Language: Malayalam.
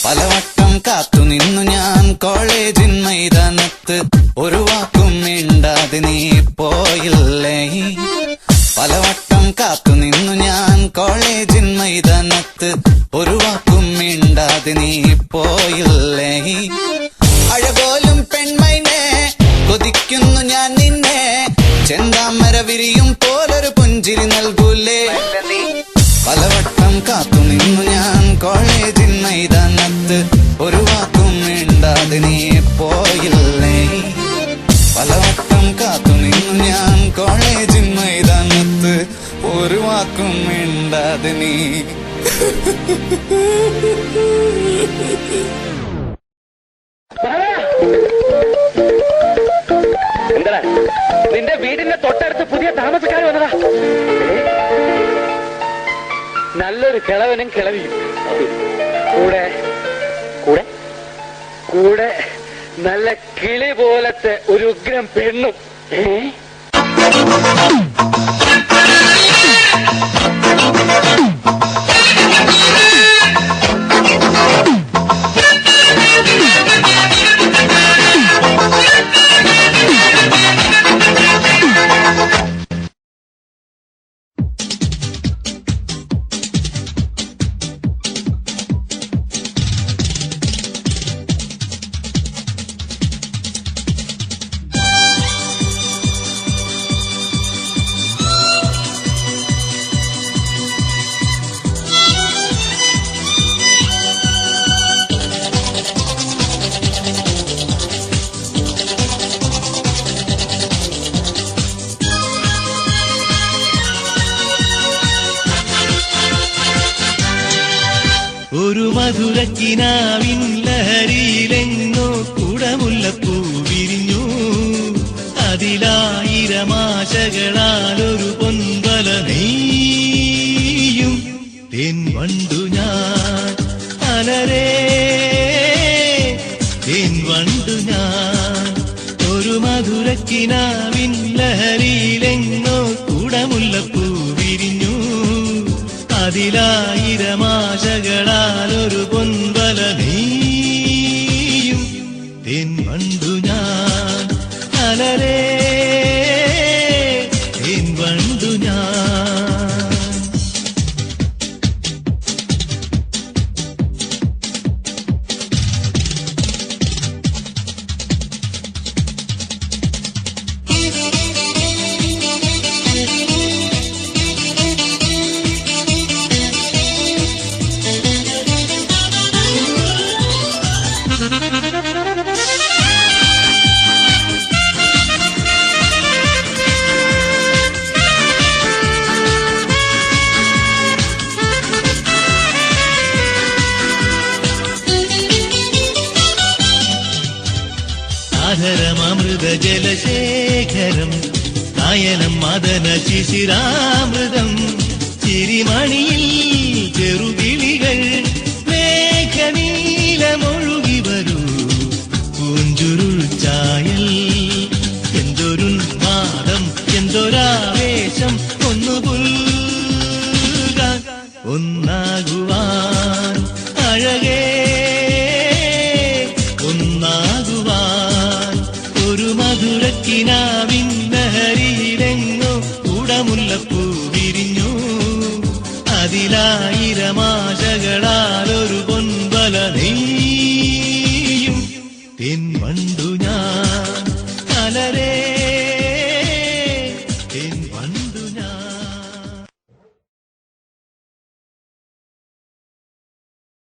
പലവട്ടം കാത്തു നിന്നു ഞാൻ കോളേജിൻ മൈതാനത്ത്, ഒരു വാക്കും മിണ്ടാതെ നീ പോയില്ലേ. പലവട്ടം കാത്തു നിന്നു ഞാൻ കോളേജിൻ മൈതാനത്ത്, ഒരു വാക്കും മിണ്ടാതെ നീ പോയില്ലേ. അഴപോലും പെൺമൈനെ കൊതിക്കുന്നു ഞാൻ നിന്നെ, ചെന്താമര വിരിയും പോലൊരു പുഞ്ചിരി നൽകൂലേ. പലവട്ടം കാത്തു നിന്നു ഞാൻ കോളേജിൻ മൈതാനത്ത്, ഒരു വാക്കും മിണ്ടാതെ നീ പോയില്ലേ. പലവട്ടം കാത്തു നിന്നു ഞാൻ കോളേജിൻ മൈതാനത്ത്, ഒരു വാക്കും മിണ്ടാതെ നീ. എന്താ നിന്റെ വീടിന്റെ തൊട്ടടുത്ത് പുതിയ താമസക്കാർ വന്നതാ. നല്ലൊരു കിളവനും കിളവിയും കൂടെ കൂടെ കൂടെ നല്ല കിളി പോലത്തെ ഒരു ഉഗ്രം പെണ്ണും. ഒരു മധുരക്കിനാവിൻ ലഹരിയിലെങ്ങോ കുടമുല്ലപ്പൂ വിരിഞ്ഞു, അതിലായിരമാശകളാലൊരു പൊൻവല നെയ്യും തേൻവണ്ടു ഞാൻ അലരേ തേൻവണ്ടു ഞാൻ. ഒരു മധുരക്കിനാവിൻ ലഹരിയിലെങ്ങോ കുടമുല്ലപ്പൂ വിരിഞ്ഞു, അതിലായിരമാശകളാലൊരു പൊൻവല നെയ്യും തേൻവണ്ടു ഞാൻ അലരേ തേൻവണ്ടു ഞാൻ. ആധരമൃത ജലശേഖരം കായനം മദന ശിശിരാമൃതം, ചിരിമണിയിൽ ചെറുകിളികൾ മേഘനീലമൊഴുകി വരൂ പൂഞ്ചുരുൾ ചായൽ. എന്തൊരുന്മാദം എന്തൊരാവേശം ഒന്നു പുൽകാൻ ഒന്നാകുവാൻ അഴകേ ഒന്നാകുവാൻ. ഒരു മധുരക്കിനാവിൻ ലഹരിയിലെങ്ങോ കുടമുല്ലപ്പൂ വിരിഞ്ഞു, അതിലായിരമാശകളാലൊരു പൊൻവല നെയ്യും